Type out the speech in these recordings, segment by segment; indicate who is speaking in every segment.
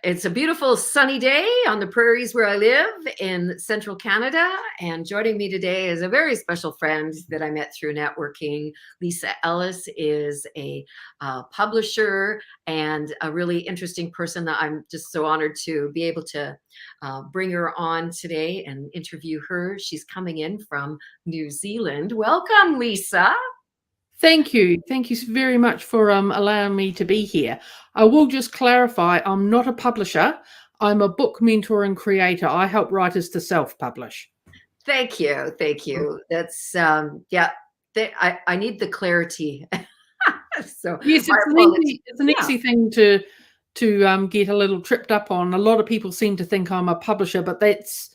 Speaker 1: It's a beautiful sunny day on the prairies where I live in central Canada. And joining me today is a very special friend that I met through networking. Leesa Ellis is a publisher and a really interesting person that I'm just so honored to be able to bring her on today and interview her. She's coming in from New Zealand. Welcome, Leesa.
Speaker 2: Thank you. Thank you very much for allowing me to be here. I will just clarify, I'm not a publisher. I'm a book mentor and creator. I help writers to self-publish.
Speaker 1: Thank you. Thank you. That's, yeah, I need the clarity. So
Speaker 2: Yes,
Speaker 1: my apologies.
Speaker 2: it's an
Speaker 1: Yeah.
Speaker 2: easy thing to get a little tripped up on. A lot of people seem to think I'm a publisher, but that's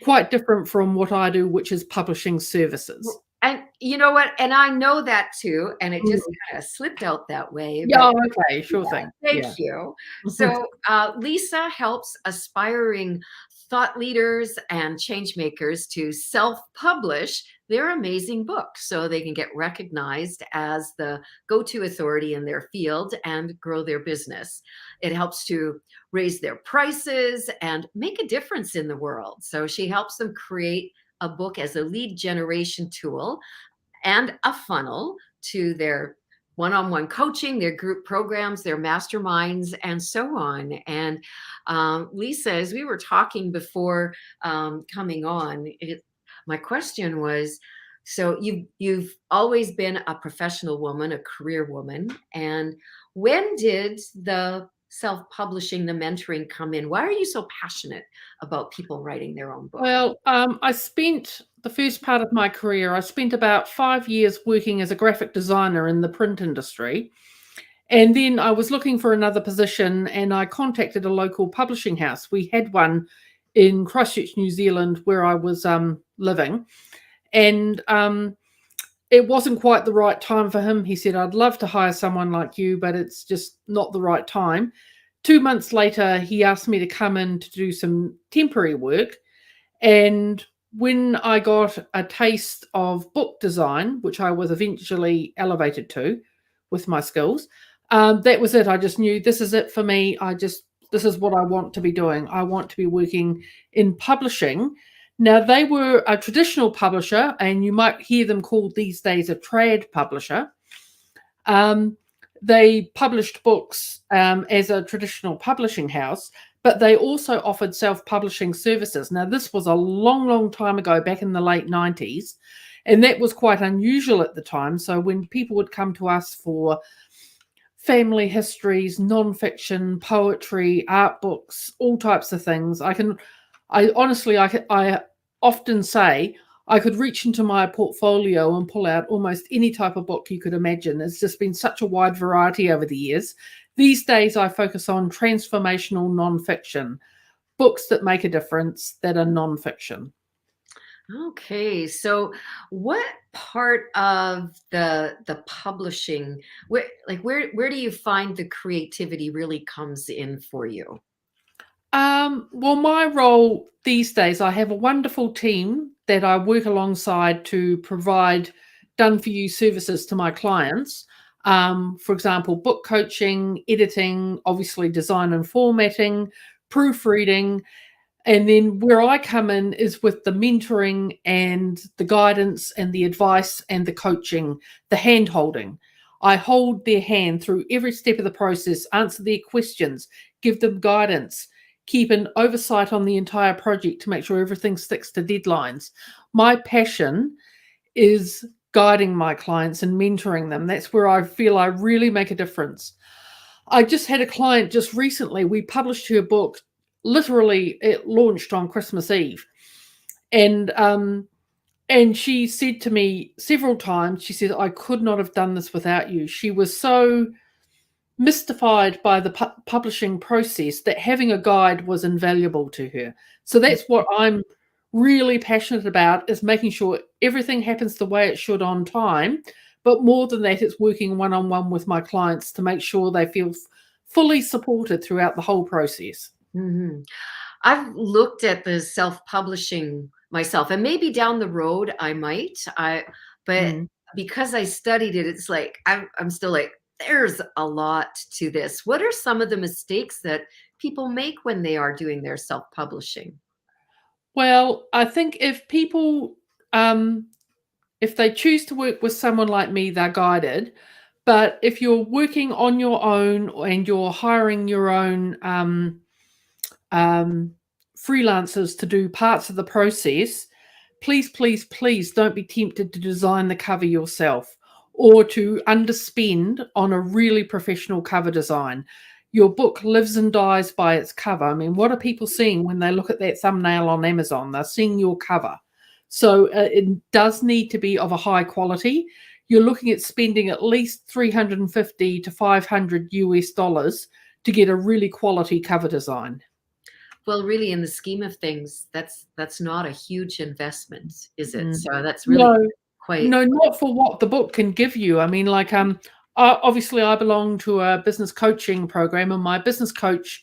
Speaker 2: quite different from what I do, which is publishing services.
Speaker 1: And you know what? And I know that too. And it just
Speaker 2: Mm.
Speaker 1: kind of slipped out that way.
Speaker 2: Yeah,
Speaker 1: But
Speaker 2: okay, sure
Speaker 1: yeah,
Speaker 2: thing.
Speaker 1: thank
Speaker 2: Yeah.
Speaker 1: you. So Leesa helps aspiring thought leaders and change makers to self-publish their amazing books so they can get recognized as the go-to authority in their field and grow their business. It helps to raise their prices and make a difference in the world. So she helps them create a book as a lead generation tool and a funnel to their one-on-one coaching, their group programs, their masterminds, and so on. And Leesa, as we were talking before coming on, my question was, so you've always been a professional woman, a career woman, and when did the self-publishing, the mentoring come in? Why are you so passionate about people writing their own book?
Speaker 2: Well, I spent the first part of my career, I spent about 5 years working as a graphic designer in the print industry. And then I was looking for another position and I contacted a local publishing house. We had one in Christchurch, New Zealand, where I was living. And it wasn't quite the right time for him. He said, I'd love to hire someone like you, but it's just not the right time. 2 months later, he asked me to come in to do some temporary work. And when I got a taste of book design, which I was eventually elevated to with my skills, that was it. I just knew this is it for me. This is what I want to be doing. I want to be working in publishing. Now, they were a traditional publisher, and you might hear them called these days a trad publisher. They published books as a traditional publishing house, but they also offered self-publishing services. Now, this was a long, long time ago, back in the late 90s, and that was quite unusual at the time. So when people would come to us for family histories, nonfiction, poetry, art books, all types of things, I often say I could reach into my portfolio and pull out almost any type of book you could imagine. There's just been such a wide variety over the years. These days, I focus on transformational nonfiction, books that make a difference that are nonfiction.
Speaker 1: Okay, so what part of the publishing, where do you find the creativity really comes in for you?
Speaker 2: Well, my role these days, I have a wonderful team that I work alongside to provide done-for-you services to my clients. For example, book coaching, editing, obviously design and formatting, proofreading. And then where I come in is with the mentoring and the guidance and the advice and the coaching, the hand holding. I hold their hand through every step of the process, answer their questions, give them guidance, keep an oversight on the entire project to make sure everything sticks to deadlines. My passion is guiding my clients and mentoring them. That's where I feel I really make a difference. I just had a client just recently, we published her book. Literally, it launched on Christmas Eve. And she said to me several times, she said, I could not have done this without you. She was so mystified by the publishing process that having a guide was invaluable to her. So that's what I'm really passionate about, is making sure everything happens the way it should on time. But more than that, it's working one-on-one with my clients to make sure they feel fully supported throughout the whole process.
Speaker 1: Mhm. I've looked at the self-publishing myself, and maybe down the road I might. But
Speaker 2: Mm.
Speaker 1: because I studied it, it's like I'm still like, there's a lot to this. What are some of the mistakes that people make when they are doing their self-publishing?
Speaker 2: Well, I think if they choose to work with someone like me, they're guided. But if you're working on your own and you're hiring your own um, freelancers to do parts of the process, please, please, please don't be tempted to design the cover yourself or to underspend on a really professional cover design. Your book lives and dies by its cover. I mean, what are people seeing when they look at that thumbnail on Amazon? They're seeing your cover. So it does need to be of a high quality. You're looking at spending at least 350 to 500 US dollars to get a really quality cover design.
Speaker 1: Well, really, in the scheme of things, that's not a huge investment, is it?
Speaker 2: Mm.
Speaker 1: So that's really
Speaker 2: No,
Speaker 1: quite
Speaker 2: no, not for what the book can give you. I mean, like, obviously I belong to a business coaching program, and my business coach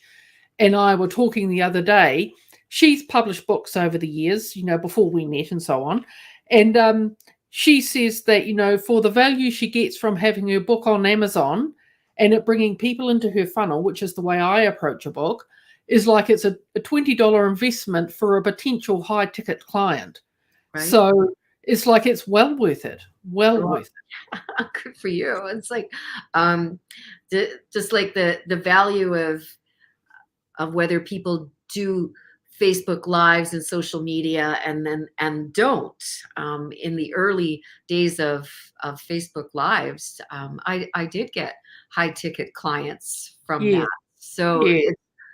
Speaker 2: and I were talking the other day. She's published books over the years, before we met and so on. And she says that, for the value she gets from having her book on Amazon and it bringing people into her funnel, which is the way I approach a book, is like it's a $20 investment for a potential high ticket client.
Speaker 1: right.
Speaker 2: So it's like it's well worth it. Well
Speaker 1: Well,
Speaker 2: worth
Speaker 1: good for you. It's like um, just like the value of whether people do Facebook lives and social media and don't. In the early days of Facebook lives, I did get high ticket clients from
Speaker 2: it.
Speaker 1: that. So
Speaker 2: Yeah.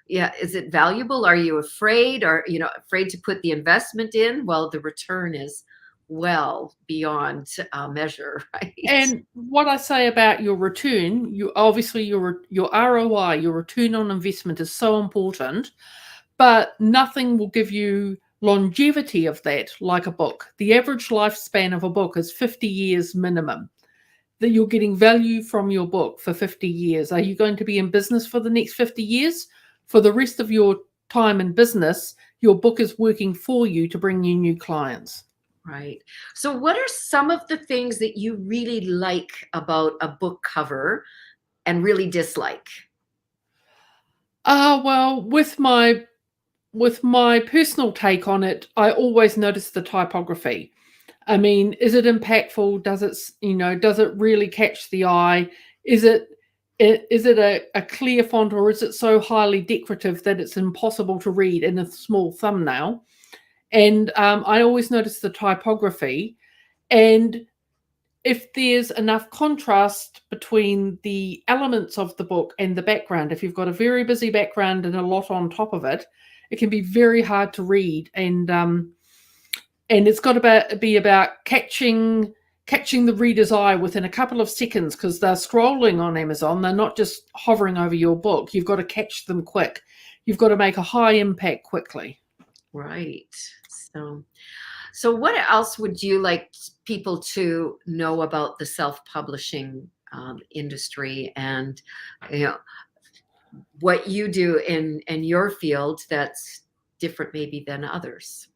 Speaker 1: yeah, is it valuable? Are you afraid? Or afraid to put the investment in? Well, the return is well beyond measure, right?
Speaker 2: And what I say about your return, you obviously your ROI, your return on investment is so important, but nothing will give you longevity of that like a book. The average lifespan of a book is 50 years minimum. That you're getting value from your book for 50 years. Are you going to be in business for the next 50 years? For the rest of your time in business, your book is working for you to bring you new clients.
Speaker 1: Right. So, what are some of the things that you really like about a book cover and really dislike?
Speaker 2: Well, with my personal take on it, I always notice the typography. I mean, is it impactful? Does it really catch the eye? Is it a clear font, or is it so highly decorative that it's impossible to read in a small thumbnail? And I always notice the typography. And if there's enough contrast between the elements of the book and the background, if you've got a very busy background and a lot on top of it, it can be very hard to read. And it's got to be about catching the reader's eye within a couple of seconds, because they're scrolling on Amazon. They're not just hovering over your book. You've got to catch them quick. You've got to make a high impact quickly.
Speaker 1: Right. So what else would you like people to know about the self-publishing industry, and what you do in your field that's different maybe than others?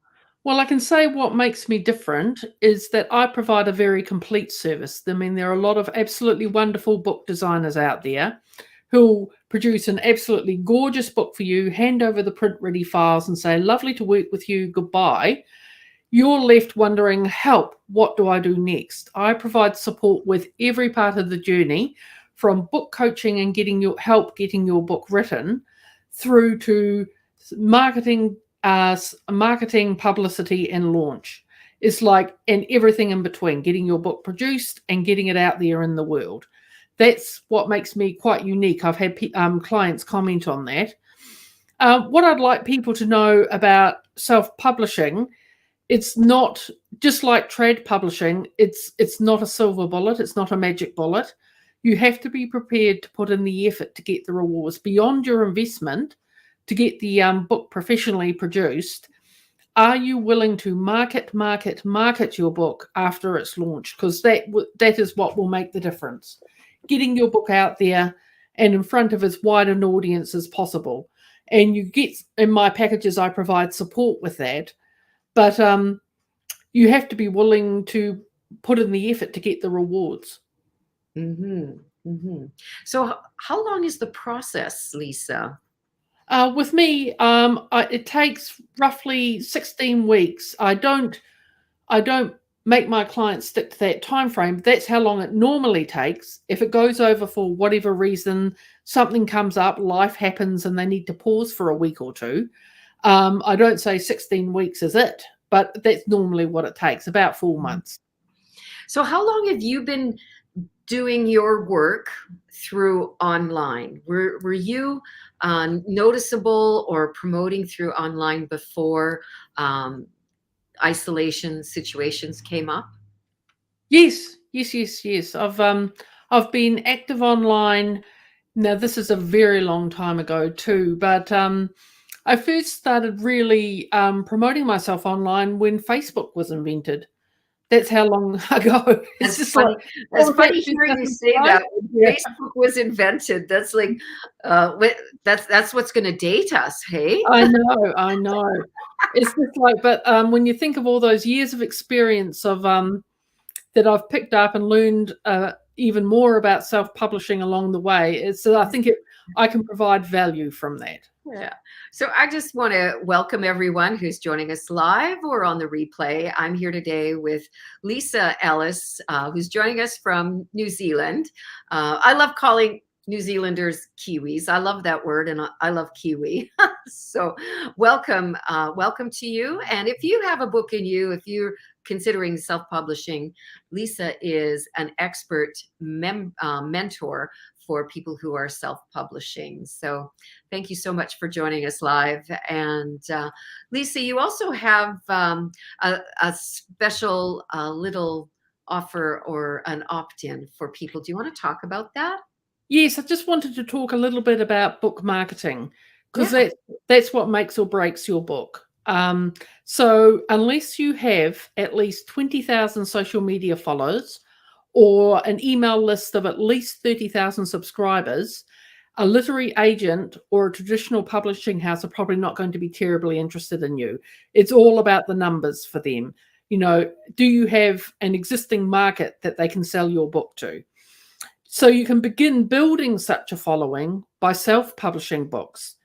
Speaker 2: Well, I can say what makes me different is that I provide a very complete service. I mean, there are a lot of absolutely wonderful book designers out there who'll produce an absolutely gorgeous book for you, hand over the print ready files and say, lovely to work with you, goodbye. You're left wondering, help, what do I do next? I provide support with every part of the journey, from book coaching and getting your book written, through to marketing, publicity, and launch. It's like, and everything in between, getting your book produced and getting it out there in the world. That's what makes me quite unique. I've had clients comment on that. What I'd like people to know about self-publishing, it's not just like trad publishing. It's not a silver bullet. It's not a magic bullet. You have to be prepared to put in the effort to get the rewards beyond your investment to get the book professionally produced. Are you willing to market your book after it's launched? Because that is what will make the difference. Getting your book out there and in front of as wide an audience as possible. And you get, in my packages, I provide support with that. But you have to be willing to put in the effort to get the rewards.
Speaker 1: Mm-hmm. Mhm. So how long is the process, Leesa?
Speaker 2: With me, it takes roughly 16 weeks. I don't make my clients stick to that time frame. That's how long it normally takes. If it goes over for whatever reason, something comes up, life happens, and they need to pause for a week or two, I don't say 16 weeks is it, but that's normally what it takes, about 4 months.
Speaker 1: So how long have you been doing your work through online? Were you noticeable or promoting through online before um, isolation situations came up?
Speaker 2: Yes, yes, yes, yes. I've been active online. Now this is a very long time ago too, but I first started really promoting myself online when Facebook was invented. That's how long ago. It's
Speaker 1: That's
Speaker 2: just like,
Speaker 1: funny.
Speaker 2: what
Speaker 1: That's
Speaker 2: was that,
Speaker 1: funny hearing you say
Speaker 2: 2005?
Speaker 1: that when
Speaker 2: Yeah,
Speaker 1: Facebook was invented. That's like, that's what's going to date us, hey?
Speaker 2: I know, I know. It's just like, but when you think of all those years of experience of that I've picked up and learned even more about self-publishing along the way, I think I can provide value from that.
Speaker 1: Yeah. So I just want to welcome everyone who's joining us live or on the replay. I'm here today with Leesa Ellis, who's joining us from New Zealand. I love calling New Zealanders Kiwis. I love that word, and I love Kiwi. So welcome, welcome to you. And if you have a book in you, if you're considering self-publishing, Leesa is an expert mentor for people who are self-publishing. So thank you so much for joining us live. And Leesa, you also have a special little offer or an opt-in for people. Do you want to talk about that?
Speaker 2: Yes, I just wanted to talk a little bit about book marketing because
Speaker 1: Yeah.
Speaker 2: that's what makes or breaks your book. So unless you have at least 20,000 social media followers or an email list of at least 30,000 subscribers, a literary agent or a traditional publishing house are probably not going to be terribly interested in you. It's all about the numbers for them. Do you have an existing market that they can sell your book to? So you can begin building such a following by self-publishing books.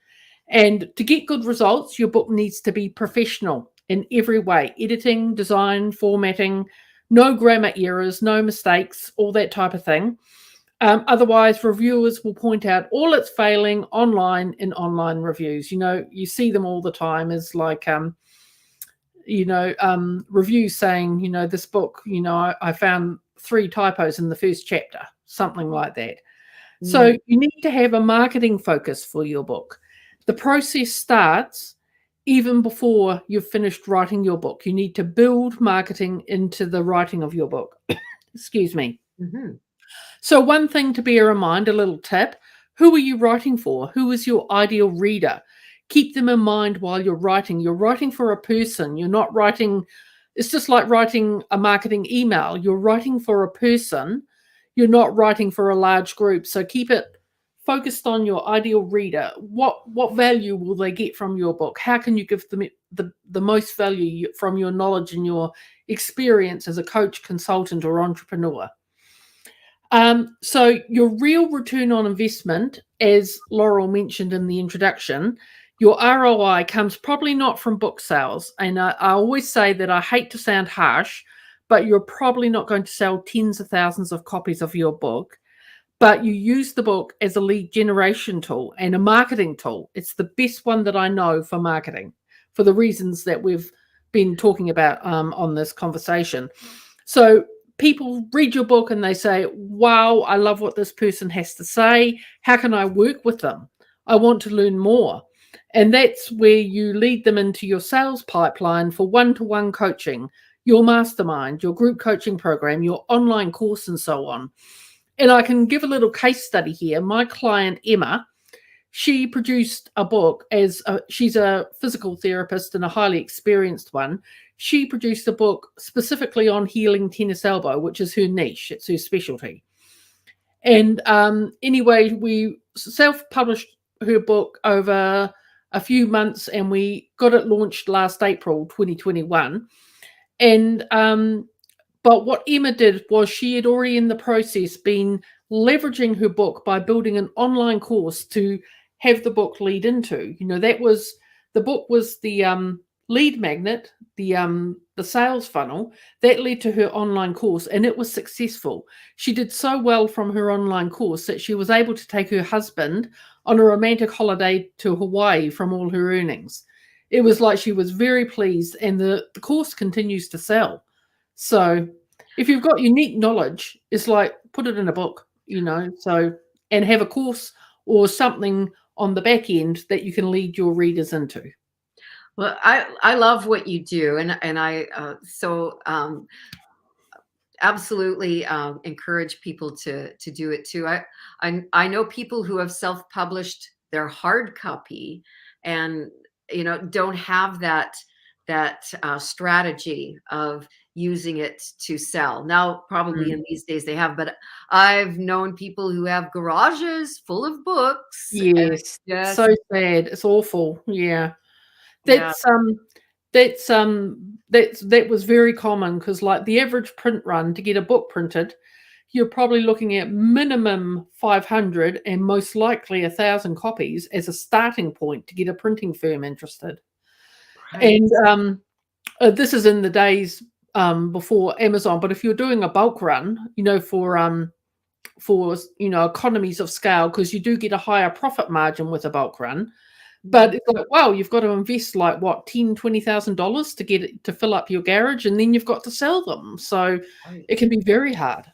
Speaker 2: And to get good results, your book needs to be professional in every way: editing, design, formatting, no grammar errors, no mistakes, all that type of thing. Otherwise, reviewers will point out all its failing online in online reviews. You see them all the time as like, reviews saying, this book, I found 3 typos in the first chapter, something like that.
Speaker 1: Mm.
Speaker 2: So you need to have a marketing focus for your book. The process starts even before you've finished writing your book. You need to build marketing into the writing of your book. Excuse me.
Speaker 1: Mhm.
Speaker 2: So one thing to bear in mind, a little tip: who are you writing for? Who is your ideal reader? Keep them in mind while you're writing. You're writing for a person. You're not writing, it's just like writing a marketing email. You're writing for a person. You're not writing for a large group. So keep it focused on your ideal reader. What value will they get from your book? How can you give them the most value from your knowledge and your experience as a coach, consultant, or entrepreneur? So your real return on investment, as Laurel mentioned in the introduction, your ROI comes probably not from book sales. And I always say that I hate to sound harsh, but you're probably not going to sell tens of thousands of copies of your book. But you use the book as a lead generation tool and a marketing tool. It's the best one that I know for marketing, for the reasons that we've been talking about on this conversation. So people read your book and they say, wow, I love what this person has to say. How can I work with them? I want to learn more. And that's where you lead them into your sales pipeline for one-to-one coaching, your mastermind, your group coaching program, your online course, and so on. And I can give a little case study here. My client, Emma, she produced a book she's a physical therapist and a highly experienced one. She produced a book specifically on healing tennis elbow, which is her niche. It's her specialty. And anyway, we self-published her book over a few months and we got it launched last April 2021. And but what Emma did was she had already in the process been leveraging her book by building an online course to have the book lead into. That was the book was the lead magnet, the sales funnel that led to her online course, and it was successful. She did so well from her online course that she was able to take her husband on a romantic holiday to Hawaii from all her earnings. It was like she was very pleased, and the course continues to sell. So if you've got unique knowledge, it's like put it in a book, and have a course or something on the back end that you can lead your readers into.
Speaker 1: Well, I love what you do, and I absolutely encourage people to do it too. I know people who have self-published their hard copy, and don't have that strategy of using it to sell. Now, probably in these days they have, but I've known people who have garages full of books.
Speaker 2: Yes,
Speaker 1: Yes,
Speaker 2: so sad. It's awful. Yeah.
Speaker 1: yeah,
Speaker 2: That was very common, because like the average print run to get a book printed, you're probably looking at minimum 500 and most likely 1,000 copies as a starting point to get a printing firm interested.
Speaker 1: right.
Speaker 2: And this is in the days before Amazon. But if you're doing a bulk run, for economies of scale, because you do get a higher profit margin with a bulk run. But it's like, wow, you've got to invest like what, $10,000-$20,000 to get it to fill up your garage, and then you've got to sell them. So
Speaker 1: Right.
Speaker 2: it can be very hard.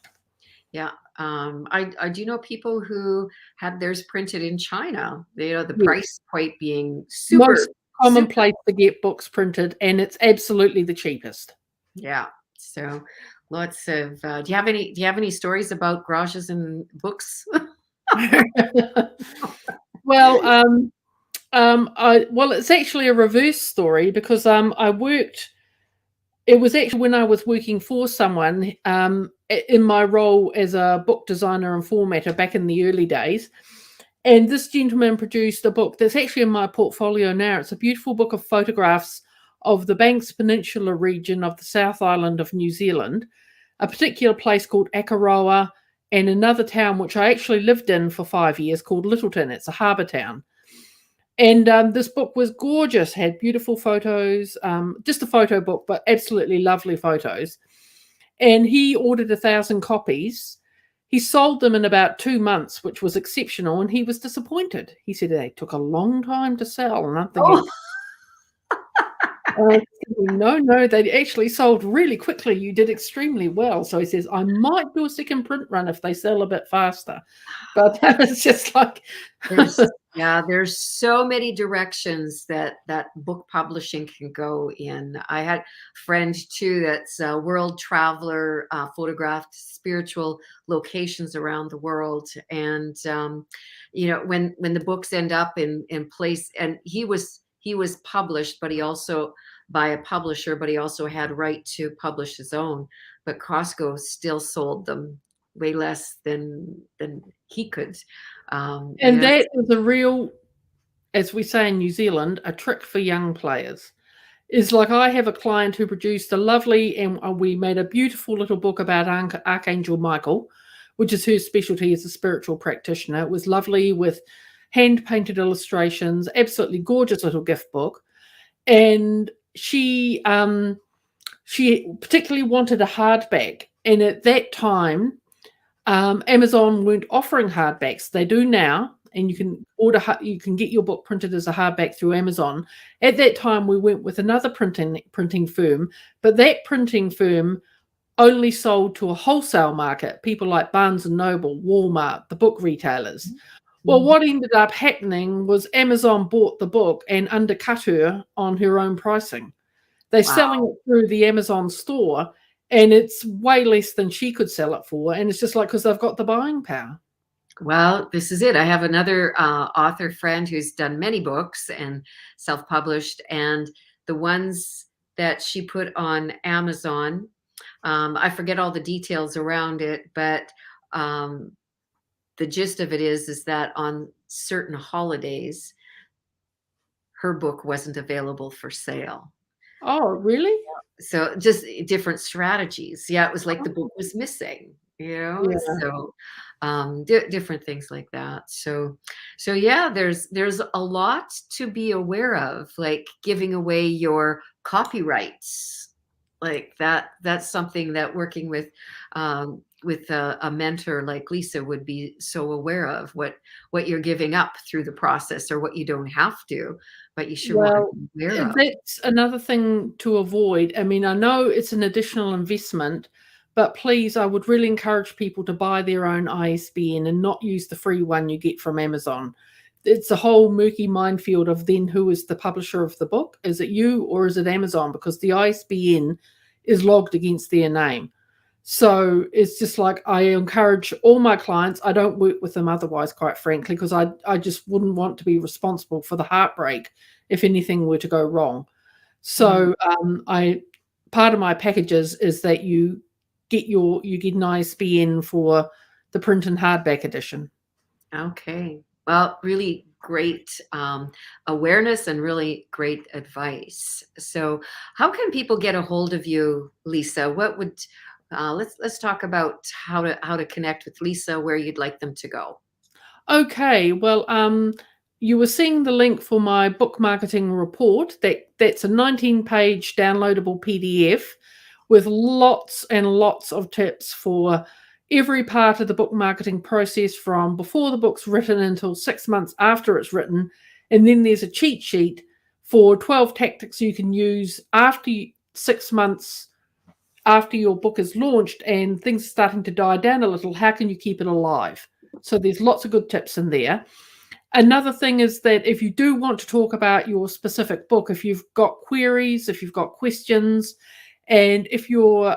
Speaker 1: Yeah. I do know people who had theirs printed in China. The
Speaker 2: Yes.
Speaker 1: price point being super,
Speaker 2: Most common
Speaker 1: super.
Speaker 2: place to get books printed, and it's absolutely the cheapest.
Speaker 1: Yeah. So lots of. Do you have any stories about garages and books?
Speaker 2: Well, it's actually a reverse story, because it was actually when I was working for someone in my role as a book designer and formatter back in the early days. And this gentleman produced a book that's actually in my portfolio now. It's a beautiful book of photographs of the Banks Peninsula region of the South Island of New Zealand, a particular place called Akaroa, and another town which I actually lived in for 5 years called Littleton. It's a harbour town. And this book was gorgeous, had beautiful photos, just a photo book, but absolutely lovely photos. And he ordered 1,000 copies. He sold them in about 2 months, which was exceptional, and he was disappointed. He said they took a long time to sell. And I'm thinking, no, they actually sold really quickly. You did extremely well. So he says, I might do a second print run if they sell a bit faster. But it's just like...
Speaker 1: There's so many directions that book publishing can go in. I had a friend too that's a world traveler, photographed spiritual locations around the world, and when the books end up in place, and he was published, but he also by a publisher, but he also had right to publish his own. But Costco still sold them way less than he could.
Speaker 2: And that is a real, as we say in New Zealand, a trick for young players. Is like, I have a client who produced a lovely, and we made a beautiful little book about Archangel Michael, which is her specialty as a spiritual practitioner. It was lovely with hand-painted illustrations, absolutely gorgeous little gift book. And she particularly wanted a hardback. And at that time, Amazon weren't offering hardbacks. They do now, and you can get your book printed as a hardback through Amazon. At that time, we went with another printing firm, but that printing firm only sold to a wholesale market, people like Barnes and Noble, Walmart, the book retailers. Well, what ended up happening was Amazon bought the book and undercut her on her own pricing. They're selling it through the Amazon store, and it's way less than she could sell it for. And it's just like, because they've got the buying power.
Speaker 1: Well, this is it. I have another author friend who's done many books and self-published, and the ones that she put on Amazon, I forget all the details around it, but the gist of it is that on certain holidays, her book wasn't available for sale.
Speaker 2: Oh, really?
Speaker 1: So just different strategies. Yeah, it was like the book was missing. you know,
Speaker 2: Yeah.
Speaker 1: so different things like that. So yeah, there's a lot to be aware of, like giving away your copyrights, like that's something that working with a mentor like Leesa would be so aware of, what you're giving up through the process, or what you don't have to, but you sure want to
Speaker 2: Well,
Speaker 1: be aware of.
Speaker 2: that's another thing to avoid. I mean, I know it's an additional investment, but please, I would really encourage people to buy their own ISBN and not use the free one you get from Amazon. It's a whole murky minefield of then who is the publisher of the book. Is it you or is it Amazon? Because the ISBN is logged against their name. So it's just like I encourage all my clients. I don't work with them otherwise, quite frankly, because I just wouldn't want to be responsible for the heartbreak if anything were to go wrong.
Speaker 1: Mm,
Speaker 2: So I part of my packages is that you get an ISBN for the print and hardback edition.
Speaker 1: okay. Well, really great awareness and really great advice. So, how can people get a hold of you, Leesa? What would let's talk about how to connect with Leesa, where you'd like them to go.
Speaker 2: Okay, well, you were seeing the link for my book marketing report. That's a 19-page downloadable PDF with lots and lots of tips for every part of the book marketing process from before the book's written until 6 months after it's written. And then there's a cheat sheet for 12 tactics you can use after 6 months after your book is launched and things are starting to die down a little. How can you keep it alive? So there's lots of good tips in there. Another thing is that if you do want to talk about your specific book, if you've got queries, if you've got questions, and if you're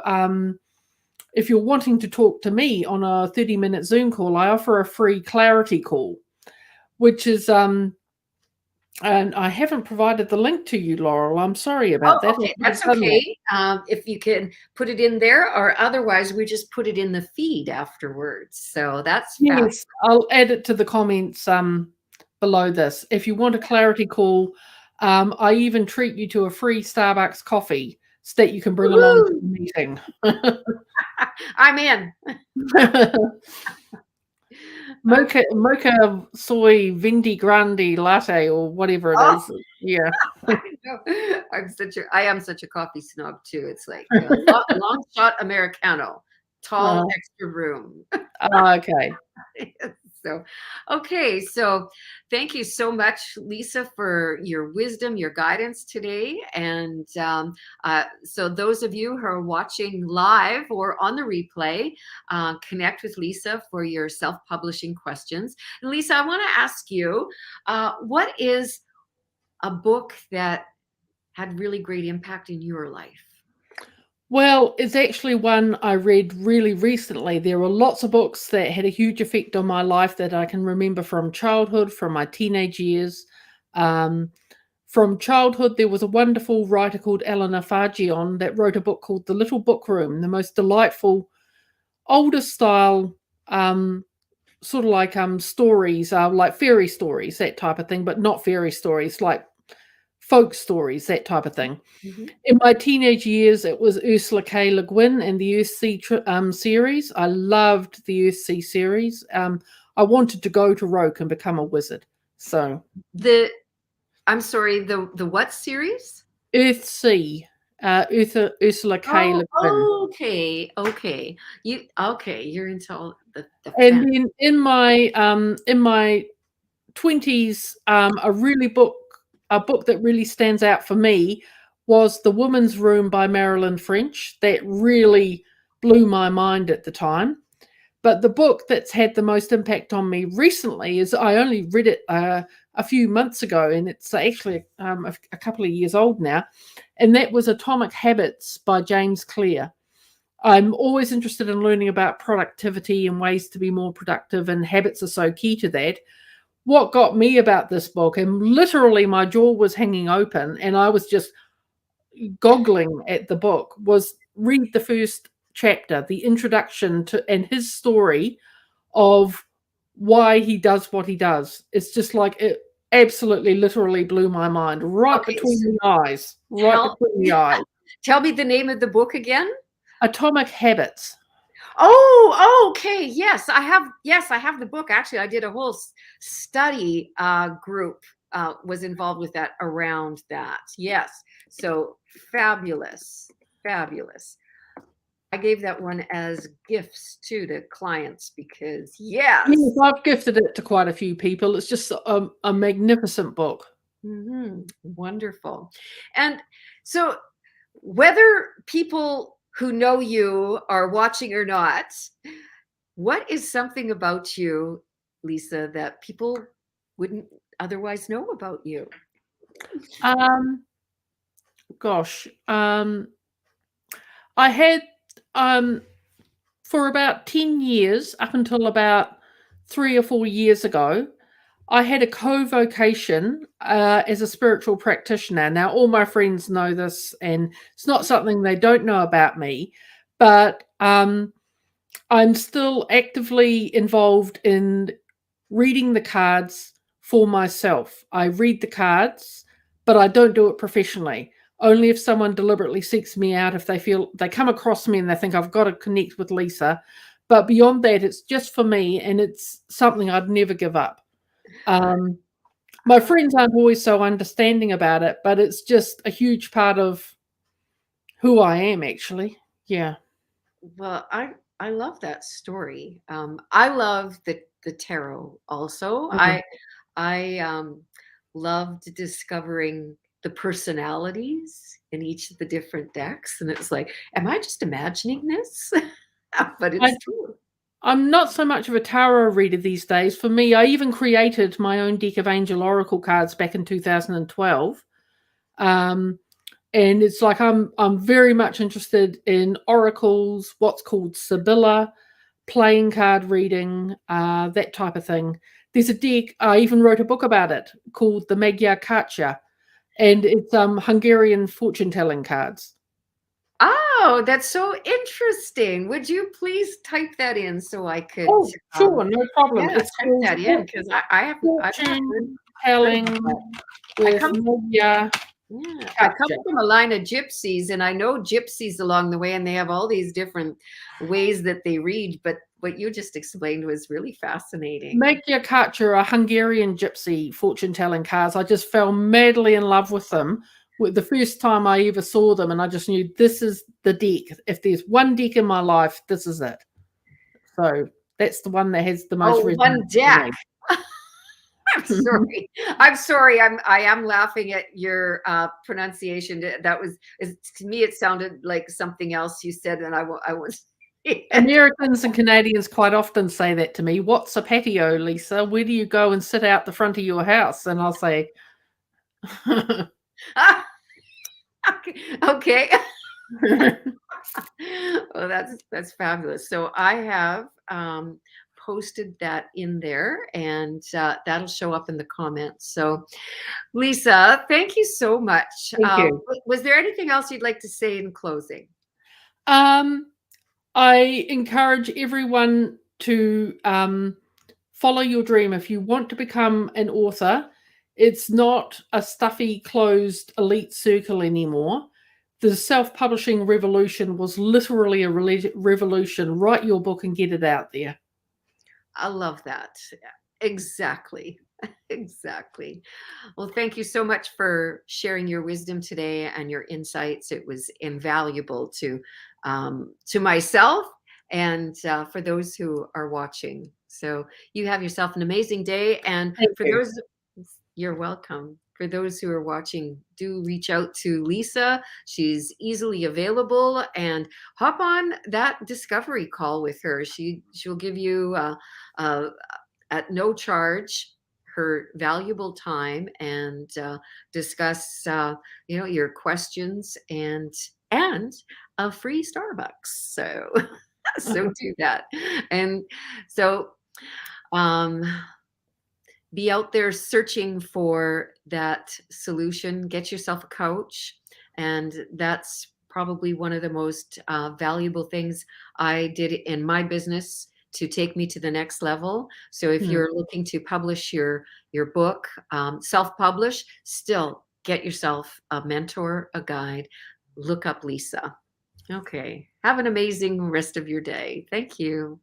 Speaker 2: wanting to talk to me on a 30-minute Zoom call, I offer a free clarity call, which is and I haven't provided the link to you, Laurel. I'm sorry
Speaker 1: Oh,
Speaker 2: about that. I
Speaker 1: okay,
Speaker 2: should have
Speaker 1: that's
Speaker 2: done that.
Speaker 1: okay. If you can put it in there, or otherwise we just put it in the feed afterwards. So that's fab.
Speaker 2: Yes, I'll add it to the comments below this. If you want a clarity call, I even treat you to a free Starbucks coffee so that you can bring along to
Speaker 1: Woohoo!
Speaker 2: the meeting.
Speaker 1: I'm in.
Speaker 2: Mocha soy Vindi Grande latte or whatever it
Speaker 1: Oh,
Speaker 2: is. Yeah.
Speaker 1: I know. I am such a coffee snob too. It's like long shot Americano, tall
Speaker 2: Uh,
Speaker 1: extra room.
Speaker 2: okay.
Speaker 1: So, okay. So, thank you so much, Leesa, for your wisdom, your guidance today. And so, those of you who are watching live or on the replay, connect with Leesa for your self publishing questions. And, Leesa, I want to ask you, what is a book that had really great impact in your life?
Speaker 2: Well, it's actually one I read really recently. There were lots of books that had a huge effect on my life that I can remember from childhood, from my teenage years. Um, from childhood, there was a wonderful writer called Eleanor Fargion that wrote a book called The Little Book Room, the most delightful, older style, sort of like stories, like fairy stories, that type of thing, but not fairy stories, like folk stories, that type of thing.
Speaker 1: Mhm.
Speaker 2: In my teenage years, it was Ursula K. Le Guin and the Earthsea series. I loved the Earthsea series. I wanted to go to Roke and become a wizard. So
Speaker 1: The I'm sorry, the what series?
Speaker 2: Earthsea, Ursula K. Le Guin.
Speaker 1: Oh, okay, okay. You're into all the
Speaker 2: And
Speaker 1: fan.
Speaker 2: then in my 20s, a book that really stands out for me was The Woman's Room by Marilyn French. That really blew my mind at the time. But the book that's had the most impact on me recently is I only read it a few months ago, and it's actually a couple of years old now, and that was Atomic Habits by James Clear. I'm always interested in learning about productivity and ways to be more productive, and habits are so key to that. What got me about this book, and literally my jaw was hanging open and I was just goggling at the book, was read the first chapter, the introduction to and his story of why he does what he does. It's just like it absolutely literally blew my mind right
Speaker 1: Okay,
Speaker 2: between the eyes, right
Speaker 1: tell
Speaker 2: between the eyes.
Speaker 1: tell me the name of the book again.
Speaker 2: Atomic Habits.
Speaker 1: Oh, okay. Yes, I have. Yes, I have the book. Actually, I did a whole study group was involved with that around that. Yes. So fabulous, fabulous. I gave that one as gifts too to clients because
Speaker 2: Yes,
Speaker 1: yes.
Speaker 2: I've gifted it to quite a few people. It's just a magnificent book.
Speaker 1: Wonderful. And so whether people who know you are watching or not, what is something about you, Leesa, that people wouldn't otherwise know about you?
Speaker 2: Um, gosh, I had um, for about 10 years, up until about 3 or 4 years ago, I had a co-vocation as a spiritual practitioner. Now, all my friends know this, and it's not something they don't know about me, but I'm still actively involved in reading the cards for myself. I read the cards, but I don't do it professionally. Only if someone deliberately seeks me out, if they feel they come across me and they think I've got to connect with Leesa. But beyond that, it's just for me, and it's something I'd never give up. Um, my
Speaker 1: Uh,
Speaker 2: friends aren't always so understanding about it, but it's just a huge part of who I am, actually. Yeah.
Speaker 1: well, I love that story. I love the tarot also.
Speaker 2: Mm.
Speaker 1: I loved discovering the personalities in each of the different decks, and it's like, am I just imagining this? But
Speaker 2: I,
Speaker 1: it's true.
Speaker 2: I'm not so much of a tarot reader these days. For me, I even created my own deck of angel oracle cards back in 2012. Um, and it's like I'm very much interested in oracles, what's called Sibylla, playing card reading, that type of thing. There's a deck, I even wrote a book about it called the Magyar Kártya, and it's Hungarian fortune telling cards.
Speaker 1: Oh, that's so interesting. Would you please type that in so I could,
Speaker 2: Oh, sure, no problem.
Speaker 1: yeah,
Speaker 2: It's
Speaker 1: type
Speaker 2: called
Speaker 1: that in because I've not
Speaker 2: Fortune
Speaker 1: heard about
Speaker 2: Telling
Speaker 1: that. I
Speaker 2: with
Speaker 1: come
Speaker 2: Magyar
Speaker 1: Yeah, I come
Speaker 2: Kártya.
Speaker 1: from a line of gypsies, and I know gypsies along the way, and they have all these different ways that they read. But what you just explained was really fascinating.
Speaker 2: Magyar Kártya are Hungarian gypsy fortune telling cards. I just fell madly in love with them with the first time I ever saw them, and I just knew this is the deck. If there's one deck in my life, this is it. So that's the one that has the most
Speaker 1: Oh, one
Speaker 2: resonance for
Speaker 1: deck.
Speaker 2: me.
Speaker 1: I'm sorry. I'm sorry. I am laughing at your pronunciation. That was to me. It sounded like something else you said, and I was.
Speaker 2: Americans and Canadians quite often say that to me. What's a patio, Leesa? Where do you go and sit out the front of your house? And I'll say,
Speaker 1: Okay. Oh, that's fabulous. So I have posted that in there, and that'll show up in the comments. So, Leesa, thank you so much.
Speaker 2: thank you.
Speaker 1: Was there anything else you'd like to say in closing?
Speaker 2: Um, I encourage everyone to follow your dream. If you want to become an author, it's not a stuffy, closed elite circle anymore. The self publishing revolution was literally a revolution. Write your book and get it out there.
Speaker 1: I love that. Exactly. Exactly. Well, thank you so much for sharing your wisdom today and your insights. It was invaluable to myself and for those who are watching. So you have yourself an amazing day. And
Speaker 2: Thank
Speaker 1: for
Speaker 2: you.
Speaker 1: those, you're welcome. For those who are watching, do reach out to Leesa. She's easily available, and hop on that discovery call with her. She'll give you uh, at no charge her valuable time and discuss your questions and a free Starbucks. So so do that. And so um be out there searching for that solution. Get yourself a coach. And that's probably one of the most valuable things I did in my business to take me to the next level. So if
Speaker 2: Hmm.
Speaker 1: you're looking to publish your book, self-publish, still get yourself a mentor, a guide. Look up Leesa. Okay. Have an amazing rest of your day. Thank you.